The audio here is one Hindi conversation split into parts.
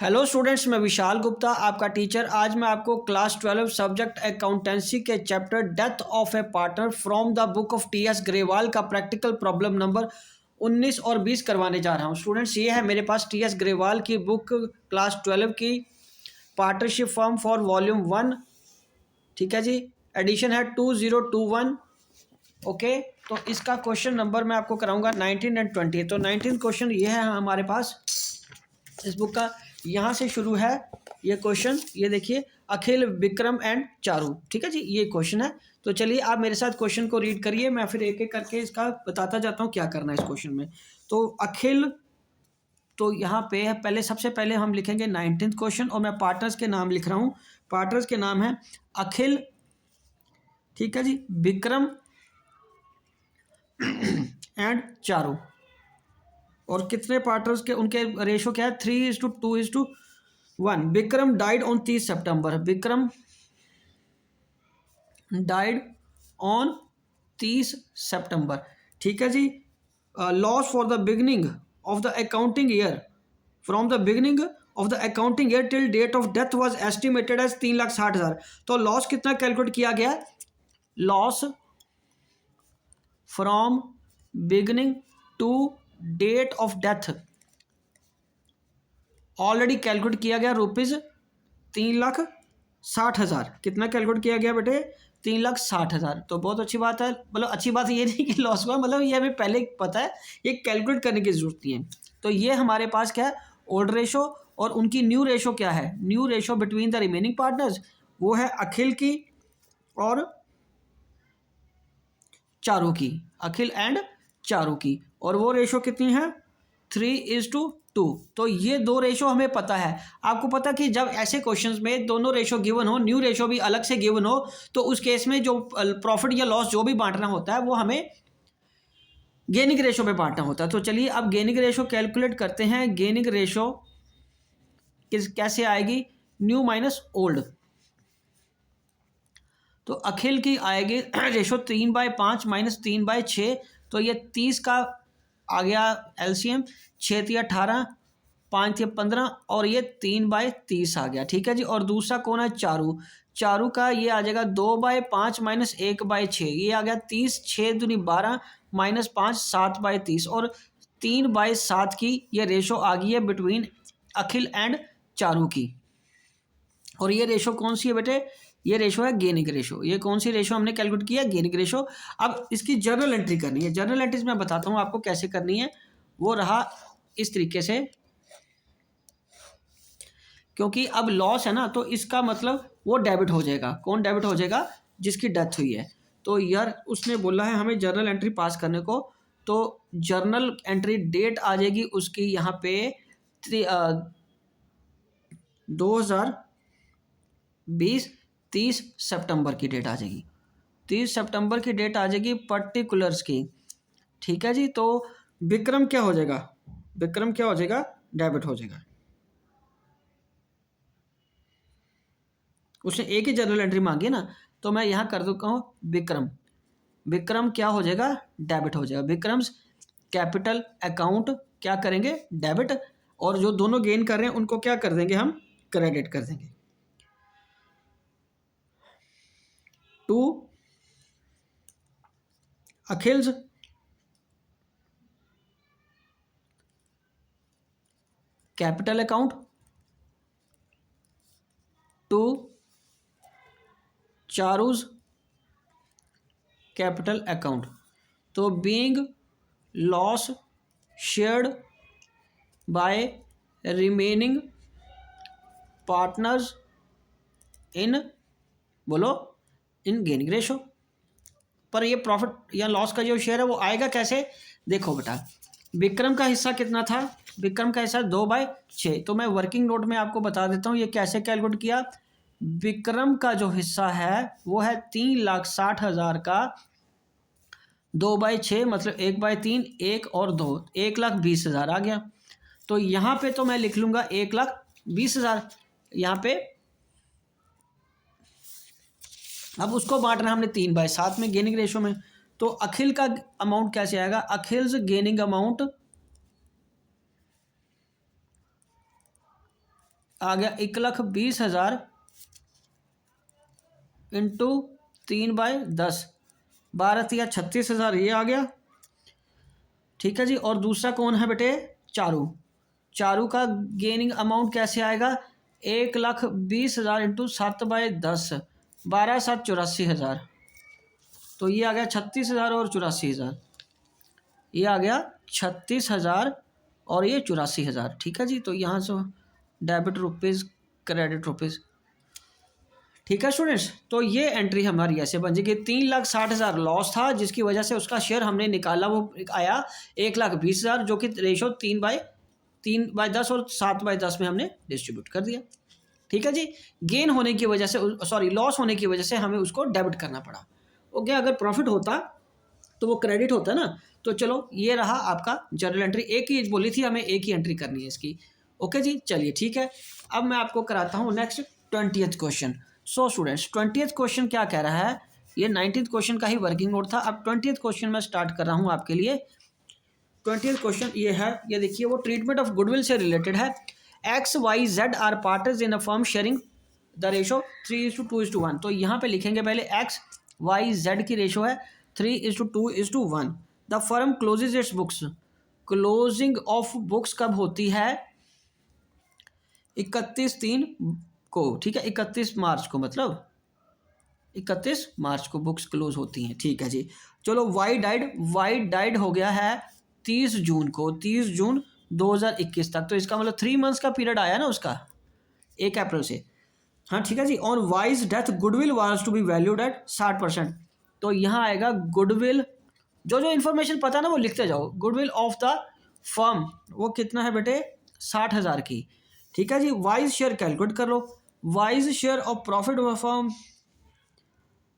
हेलो स्टूडेंट्स, मैं विशाल गुप्ता आपका टीचर। आज मैं आपको क्लास 12 सब्जेक्ट अकाउंटेंसी के chapter death of A partner from the book of T S Grewal का प्रैक्टिकल प्रॉब्लम नंबर 19 और 20 करवाने जा रहा हूं। स्टूडेंट्स, ये है मेरे पास टी एस ग्रेवाल की बुक क्लास 12 की पार्टनरशिप फॉर्म फॉर वॉल्यूम 1। ठीक है जी, एडिशन है 2021। ओके, तो इसका क्वेश्चन नंबर मैं आपको कराऊंगा 19 एंड 20। तो 19 क्वेश्चन ये है हमारे पास इस बुक का। यहाँ से शुरू है ये क्वेश्चन, ये देखिए, अखिल, विक्रम एंड चारू। ठीक है जी, ये क्वेश्चन है। तो चलिए आप मेरे साथ क्वेश्चन को रीड करिए, मैं फिर एक एक करके इसका बताता जाता हूँ क्या करना है इस क्वेश्चन में। तो अखिल, तो यहाँ पे है पहले, सबसे पहले हम लिखेंगे 19th क्वेश्चन और मैं पार्टनर्स के नाम लिख रहा हूँ। पार्टनर्स के नाम है अखिल, ठीक है जी, विक्रम एंड चारू। और कितने पार्टनर्स के, उनके रेशो क्या है, 3:2:1। Vikram died on 30 September. Vikram died on 30 September. ठीक है जी। Loss for the beginning of the accounting year, from the beginning of the accounting year till date of death was estimated as 3,60,000। तो लॉस कितना कैलकुलेट किया गया? Loss from beginning to date of death already calculate किया गया, रुपीज़ 3,60,000। कितना कैलकुलेट किया गया बेटे? 3,60,000। तो बहुत अच्छी बात है। मतलब अच्छी बात ये नहीं कि लॉस हुआ, मतलब ये हमें पहले पता है, ये कैलकुलेट करने की जरूरत नहीं है। तो ये हमारे पास क्या है, ओल्ड रेशो। और उनकी न्यू रेशो क्या है? New ratio between the remaining partners, वो है अखिल की और चारू की, अखिल एंड चारू की। और वो रेशो कितनी है? 3:2। तो ये दो रेशो हमें पता है। आपको पता कि जब ऐसे क्वेश्चंस में दोनों रेशो गिवन हो, न्यू रेशो भी अलग से गिवन हो, तो उस केस में जो प्रॉफिट या लॉस जो भी बांटना होता है वो हमें गेनिंग रेशो पे बांटना होता है। तो चलिए अब गेनिंग रेशो कैलकुलेट करते हैं। गेनिंग रेशो कैसे आएगी? New minus old. तो अखिल की आएगी रेशो 3/5 माइनस 3/6। तो ये 30 का आ गया एलसीएम, 6×18, 5×15 और ये 3/30 आ गया। ठीक है जी। और दूसरा कौन है? चारू। चारू का ये आ जाएगा 2/5 माइनस 1/6, ये आ गया 30, 6×2=12 माइनस 5, 7/30। और 3/7 की ये रेशो आ गई है बिटवीन अखिल एंड चारू की। और ये रेशो कौन सी है बेटे? ये रेशो है गेनिंग रेशो। ये कौन सी रेशो हमने कैलकुलेट किया? Gaining ratio. अब इसकी जर्नल एंट्री करनी है। जर्नल एंट्रीज मैं बताता हूँ आपको कैसे करनी है। वो रहा इस तरीके से, क्योंकि अब लॉस है ना, तो इसका मतलब वो डेबिट हो जाएगा। कौन डेबिट हो जाएगा? जिसकी डेथ हुई है। तो यार उसने बोला है हमें जर्नल एंट्री पास करने को, तो जर्नल एंट्री डेट आ जाएगी उसकी यहाँ पे 2020 30 सितंबर की डेट आ जाएगी। 30 सितंबर की डेट आ जाएगी पर्टिकुलर्स की। ठीक है जी। तो विक्रम क्या हो जाएगा? विक्रम क्या हो जाएगा? डेबिट हो जाएगा। उसने एक ही जर्नल एंट्री मांगी है ना, तो मैं यहाँ कर दूँगा हूँ विक्रम। विक्रम क्या हो जाएगा? डेबिट हो जाएगा। विक्रम्स कैपिटल अकाउंट क्या करेंगे? डेबिट। और जो दोनों गेन कर रहे हैं उनको क्या कर देंगे? हम क्रेडिट कर देंगे। To Akhil's capital account, to Charu's capital account. तो being loss shared by remaining partners in, बोलो, इन गेनिंग रेशो। पर ये प्रॉफिट या लॉस का जो शेयर है वो आएगा कैसे? देखो बेटा, विक्रम का हिस्सा कितना था? विक्रम का हिस्सा 2/6। तो मैं वर्किंग नोट में आपको बता देता हूँ ये कैसे कैलकुलेट किया। विक्रम का जो हिस्सा है वो है 3,60,000 का 2/6, मतलब 1/3, 1 और 2, 1,20,000 आ गया। तो यहाँ पे तो मैं लिख लूँगा 1,20,000 यहाँ पे। अब उसको बांटना है हमने 3/7 में गेनिंग रेशो में। तो अखिल का अमाउंट कैसे आएगा? अखिल्स गेनिंग अमाउंट आ गया 1,20,000 इंटू 3/10, 12×36,000 ये आ गया। ठीक है जी। और दूसरा कौन है बेटे? चारू। चारू का गेनिंग अमाउंट कैसे आएगा? 1,20,000 इंटू 7/10, 12×7 = 84,000। तो ये आ गया 36,000 और 84,000। ये आ गया 36,000 और ये 84,000। ठीक है जी। तो यहाँ से डेबिट रुपीज़, क्रेडिट रुपीज़। ठीक है स्टूडेंट्स। तो ये एंट्री हमारी ऐसे बन जाएगी। 3,60,000 लॉस था जिसकी वजह से उसका शेयर हमने निकाला, वो आया 1,20,000, जो कि रेशो 3/10 और 7/10 में हमने डिस्ट्रीब्यूट कर दिया। ठीक है जी। गेन होने की वजह से, सॉरी लॉस होने की वजह से हमें उसको डेबिट करना पड़ा। ओके, अगर प्रॉफिट होता तो वो क्रेडिट होता ना। तो चलो ये रहा आपका जर्नल एंट्री। एक ही बोली थी हमें, एक ही एंट्री करनी है इसकी। ओके जी, चलिए ठीक है। अब मैं आपको कराता हूँ next 20th question. So students 20th question क्या कह रहा है? ये 19th क्वेश्चन का ही वर्किंग नोट था। अब 20th क्वेश्चन मैं स्टार्ट कर रहा हूँ आपके लिए। 20th क्वेश्चन ये है, ये देखिए, वो ट्रीटमेंट ऑफ गुडविल से रिलेटेड है। X Y Z are partners in a firm sharing the ratio 3:2:1। तो यहाँ पे लिखेंगे पहले एक्स वाई जेड की रेशो है 3:2:1। The firm closes its books. Closing of books कब होती है? 31/3 को। ठीक है, 31 मार्च को, मतलब 31 मार्च को बुक्स क्लोज होती हैं। ठीक है जी। चलो वाई डाइड हो गया है 30 जून को, 30 जून 2021 तक। तो इसका मतलब 3 मंथ्स का पीरियड आया ना उसका, 1 अप्रैल से। हाँ ठीक है जी। On wise death goodwill was to be valued at 60%। तो यहाँ आएगा गुडविल, जो जो इन्फॉर्मेशन पता ना वो लिखते जाओ। गुडविल ऑफ द फर्म वो कितना है बेटे? 60,000 की। ठीक है जी। वाइज शेयर कैलकुलेट कर लो। Wise share of profit of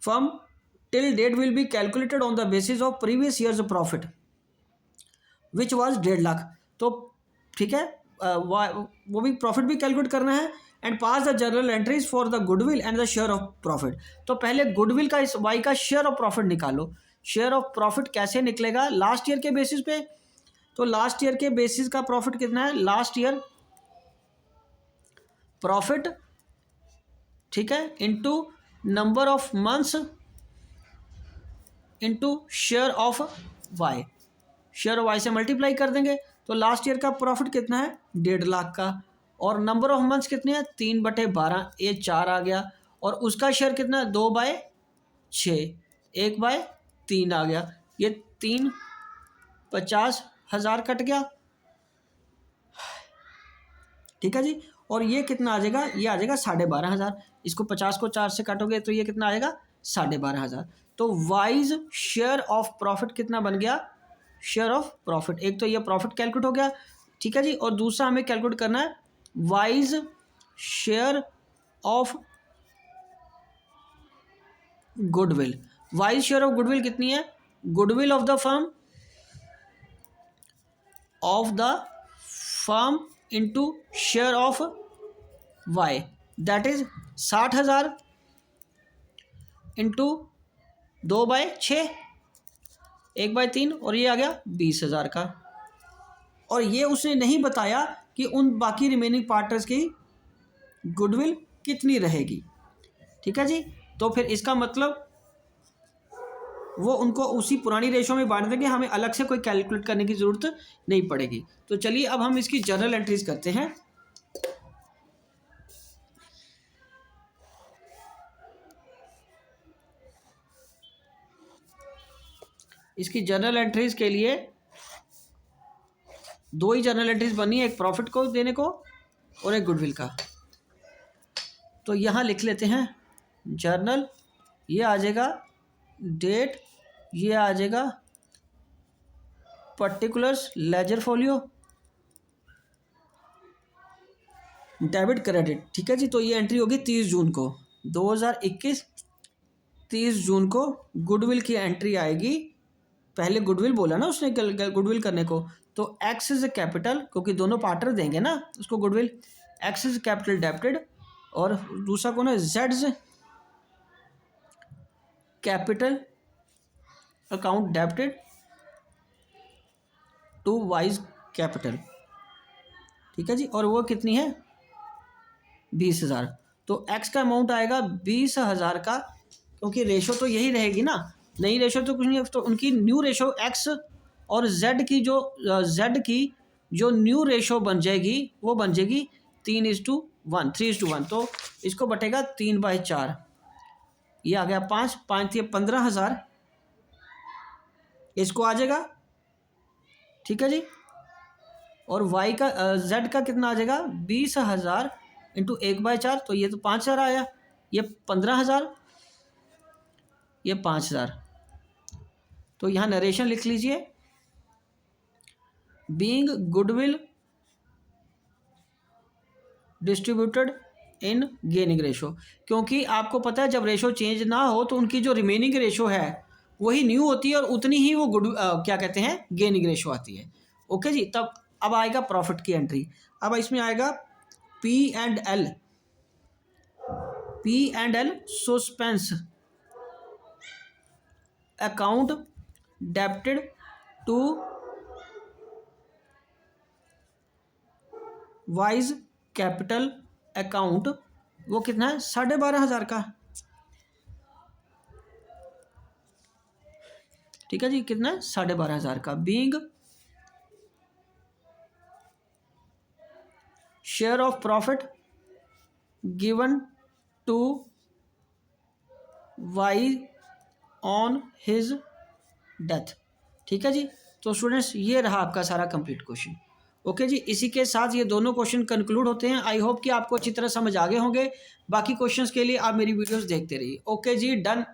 firm till date will be calculated on the basis of previous years profit which was 1.5 lakh. तो ठीक है, वो भी प्रॉफिट भी कैलकुलेट करना है। And pass the journal entries for the goodwill and the share of profit. तो पहले गुडविल का, इस वाई का शेयर ऑफ प्रॉफिट निकालो। शेयर ऑफ प्रॉफिट कैसे निकलेगा? लास्ट ईयर के बेसिस पे। तो लास्ट ईयर के बेसिस का प्रॉफिट कितना है? लास्ट ईयर प्रॉफिट, ठीक है, into number of months into share of Y. Share of Y से मल्टीप्लाई कर देंगे। तो लास्ट ईयर का प्रॉफिट कितना है? 1.5 लाख का। और नंबर ऑफ मंथ्स कितने हैं? 3/12, ये 4 आ गया। और उसका शेयर कितना है? 2/6, 1/3 आ गया। ये 3,50,000 कट गया। ठीक है जी। और ये कितना आ जाएगा? ये आ जाएगा 12,500। इसको 50 को 4 से काटोगे तो ये कितना आएगा? 12,500। तो वाइज शेयर ऑफ प्रॉफिट कितना बन गया? शेयर ऑफ प्रॉफिट, एक तो ये प्रॉफिट कैलकुलेट हो गया। ठीक है जी। और दूसरा हमें कैलकुलेट करना है Y's share of goodwill. Y's share of goodwill कितनी है? Goodwill of the firm into share of Y, that is 60,000 into 2/6, 1/3, और ये आ गया 20,000 का। और ये उसने नहीं बताया कि उन बाकी रिमेनिंग पार्टनर्स की गुडविल कितनी रहेगी। ठीक है जी। तो फिर इसका मतलब वो उनको उसी पुरानी रेशो में बांट देंगे, हमें अलग से कोई कैलकुलेट करने की ज़रूरत नहीं पड़ेगी। तो चलिए अब हम इसकी जर्नल एंट्रीज करते हैं। इसकी जर्नल एंट्रीज के लिए 2 ही जर्नल एंट्रीज बनी है, एक प्रॉफिट को देने को और एक गुडविल का। तो यहाँ लिख लेते हैं जर्नल, ये आ जाएगा डेट, ये आ जाएगा particulars, ledger folio, debit credit. ठीक है जी। तो ये एंट्री होगी 30 जून को 2021, 30 जून को गुडविल की एंट्री आएगी। पहले गुडविल बोला ना उसने गुडविल करने को, तो एक्स इज कैपिटल, क्योंकि दोनों पार्टनर देंगे ना उसको goodwill. X is capital debited, और दूसरा कौन है? Z capital account debited to Y's capital. ठीक है जी। और वो कितनी है? 20,000। तो एक्स का अमाउंट आएगा 20,000 का, क्योंकि रेशो तो यही रहेगी ना, नई रेशो तो कुछ नहीं। तो उनकी न्यू रेशो एक्स और जेड की जो न्यू रेशो बन जाएगी वो बन जाएगी 3:1, 3:1। तो इसको बटेगा 3/4, ये आ गया 5, 5 थी 15,000, इसको आ जाएगा, ठीक है जी। और वाई का जेड का कितना आ जाएगा 20,000 इंटू 1/4, तो ये तो 5,000 आया, ये 15,000, ये 5,000। तो यहाँ नरेशन लिख लीजिए, being goodwill distributed in gaining ratio, क्योंकि आपको पता है जब रेशो चेंज ना हो तो उनकी जो रिमेनिंग रेशो है वही न्यू होती है और उतनी ही वो क्या कहते हैं गेनिंग रेशो आती है। ओके जी। तब अब आएगा प्रॉफिट की एंट्री। अब इसमें आएगा P&L, suspense account debited to Y's capital account, वो कितना है 12,500 का, ठीक है जी। कितना है 12,500 का। Being share of profit given to Y on his death, ठीक है जी। तो स्टूडेंट्स ये रहा आपका सारा कंप्लीट क्वेश्चन। ओके जी, इसी के साथ ये दोनों क्वेश्चन कंक्लूड होते हैं। आई होप कि आपको अच्छी तरह समझ आ गए होंगे। बाकी क्वेश्चंस के लिए आप मेरी वीडियोस देखते रहिए। ओके जी, डन।